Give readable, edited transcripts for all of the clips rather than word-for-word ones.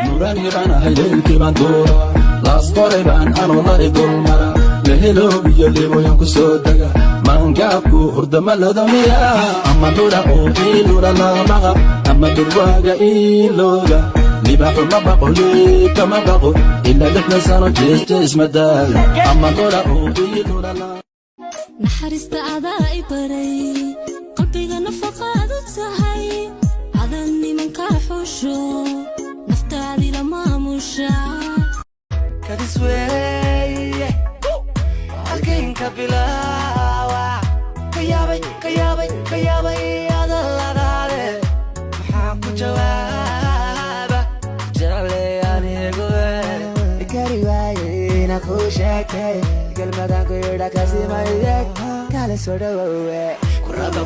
نوراني بان هيلكي بان دورا لاستوري بان أنا والله دول مرا لهلو بيلي وينكو سوداga mangaabku hurdama ladamiya ama dura oo ilura la maga ama durwaga iloga libaxu ma baqo kama baqo illa dadna sano jees madal ama dura oo ilura la naxariista adaa i baray qalbiga nafaqaad u tahay adan nimanka xusho naftaadi la maamusha kadisweeye halkeenka bilaawa kayaabay adaladaade maxaa ku jawaaba jale anigu kari waaye ina ku sheegtay kelmadan ku yidha kasimayeg kala soo dhawowe kuraba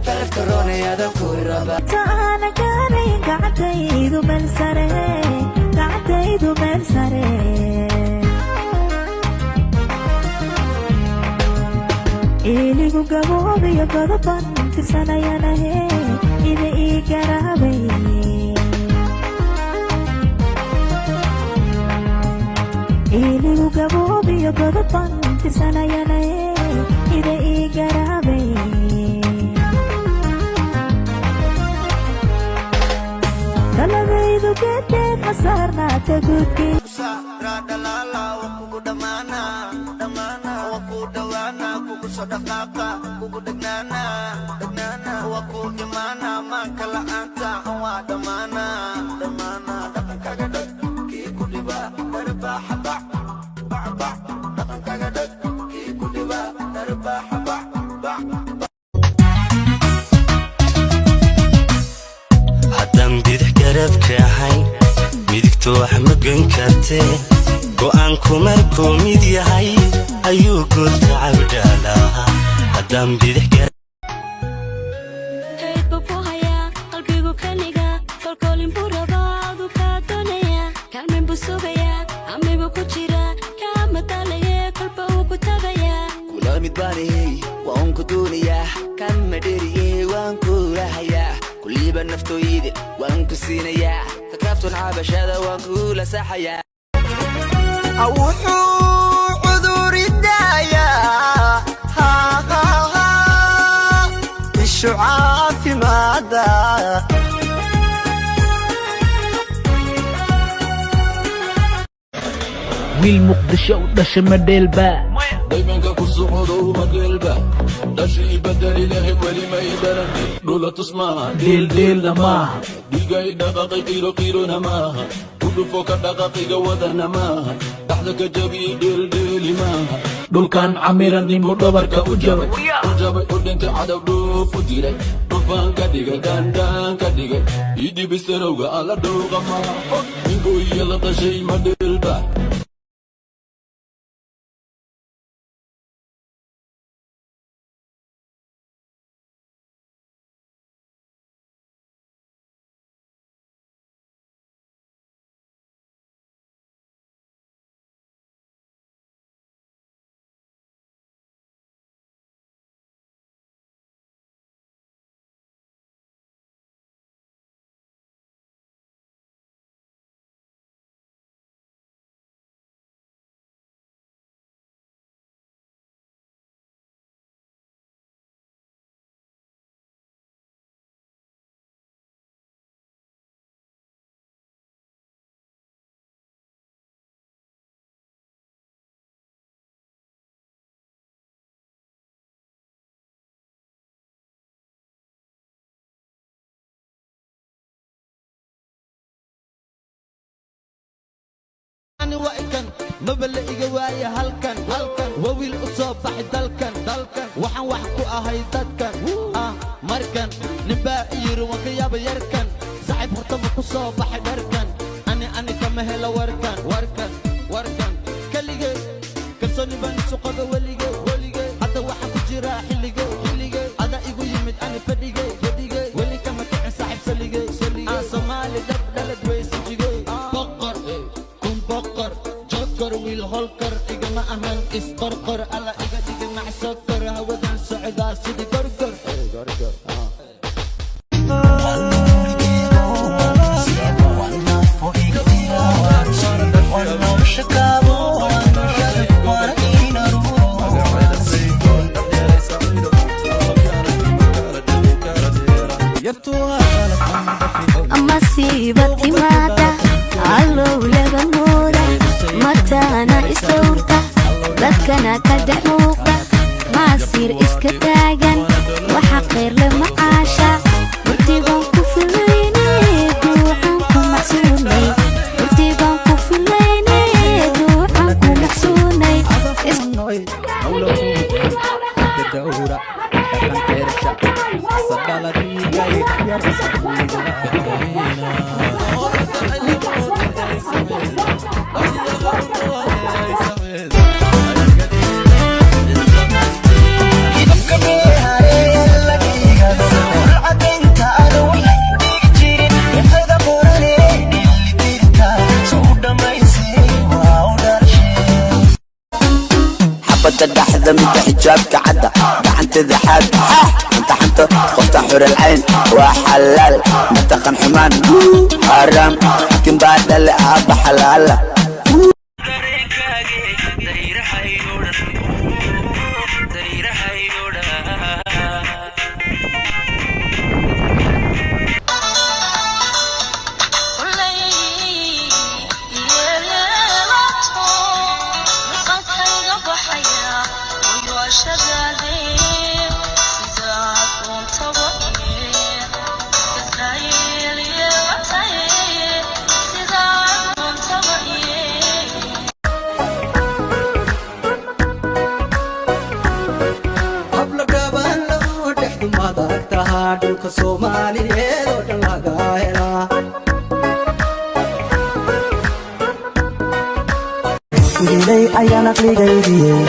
faraftaroonayada kuraba taana garay gacantaydu meel sare iligu gaboobiyo godoban tirsanayanahe ida ii garaabay iligu gaboobiyo godoban tirsanayanahe ida ii garaabay taladaydu geedeed ma saarnaata guudkii dhalala wakugu dhamaana waku dhawaana kugu soo dhaqaaqa kugu dhegnaana waku imaana maanka la'aanta waa dhamaana dhaqankaga dhag kii ku dhiba darbaaxa bac dhaqankaga dhag kii ku dhiba darbaaxa bac haddaan bidix garabka ahay midigto wax ma gan kartee go'aanku markuu mid yahay ayuu goolka cabdhalaa haddaan bidix heydba ku hayaa qalbigu kaniga kolkolin buu rabaadu kaa doonaya kaalmin buu sugayaa amibu ku jira kaa madalaye kolba uu ku tagayaa kula mid baanihey waan ku doonayaa kan madheriyey waan ku rahayaa kuliiba naftooyide waan ku siinayaa kakraafton cabashada waan kula saxayaa wuxuu cuduridayaa ishu caafimaada wiil muqdisho u dhasha madheelba daymanka ku socdo magelba dashi badali lahay wali may darani dula tusmaa deeldeelna maaha digay dhaqaqay qiro maaha udhufo ka dhaqaqiga wadana maaha dhaxda ka jabi deeldeeli maaha dhulkan camiran ninbuu dhabarka u jabay u dhintay cadow dhuufu diray dhufaan ka dhigay dandaan ka dhigay idibisarowga alla dhooqa maaha ninkuu iyo la dhashay madheelba وإكن مبلغ إجوايا هلكن وويل أصاب دلكن وحن وحكو أهاي ددكن مركن نبا يروك يا بيركن صاحب هرتبك أصاب دركن أنا كم هلا وركن كليجي كنسوني بني سوق وليجي هذا واحد بجرا حليجي هذا يقول يمد أنا فديجي ولي كم كان صاحب سليجي صومالي دبلة دويسجي جوكر ويل هولكر إجا ما أهان إسقرقر على إجا تيجي مع سكر هودان سعر socdaa sidii gorgor masiiba timaada allow laga mooda mataana isdhowrta dadkana ka dhex muuqda maasiir iska taagan waxa khayr le macaasha murtiibaan ku filayne duuxaan ku maxsuunay murtiibaan ku filayne duuxaan ku maxsuunay تدحذ من حجابك عدى قعنت ذا حد انت حنت وقت حور العين وحلال متقن حمان حرام حكم بعد اللي ابا حلال إلي أيانا قليلي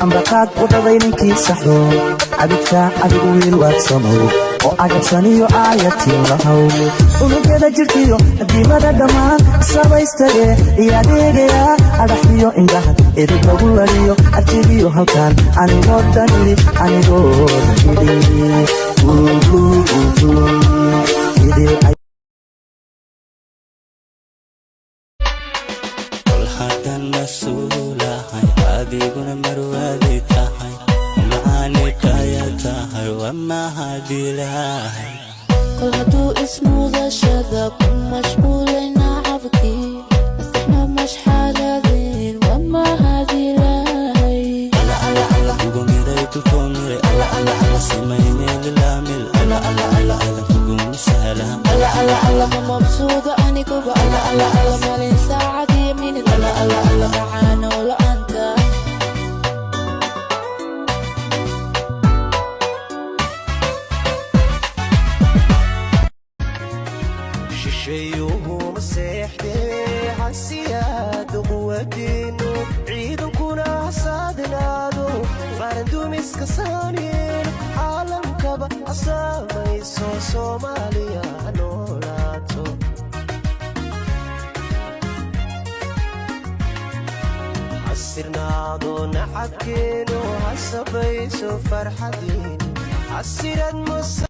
أمرقات وضغيني كي سحرو عبدك عبد ويل واتسمو وعجب سنيو آياتي لهو ونكذا جرتيو ديما دمان سابا يستغي يا ديغيا أدحيو إنجاحك إذن بغولاريو أتبيو هلكان أني ودانيري أني ودانيري مسؤولهاي أديقنا مروادي تاهاي ومعاني كايا تاهاي وما هادي لاهاي كل هدو اسمه ذا شذا كن مشغولين عبكي أسحنا مش حالذين وما هادي لاهاي ألا ألا ألا قومي ريتو كومي ألا ألا ألا سيميني للامل ألا ألا ألا ألا قومي سهلا ألا ألا ألا مبسوطة أني كوبا ألا ألا ألا مالين ساعة يمين ألا ألا ألا معانا ولا أنت شيوه مسيحتي عالسياد قوتينو عيد كنا صادنادو غاردو مسكسانين عالم كبا أسامي سوماليا نولاتو حسرنادو نحكينو حسبيسو فرحدين حسرت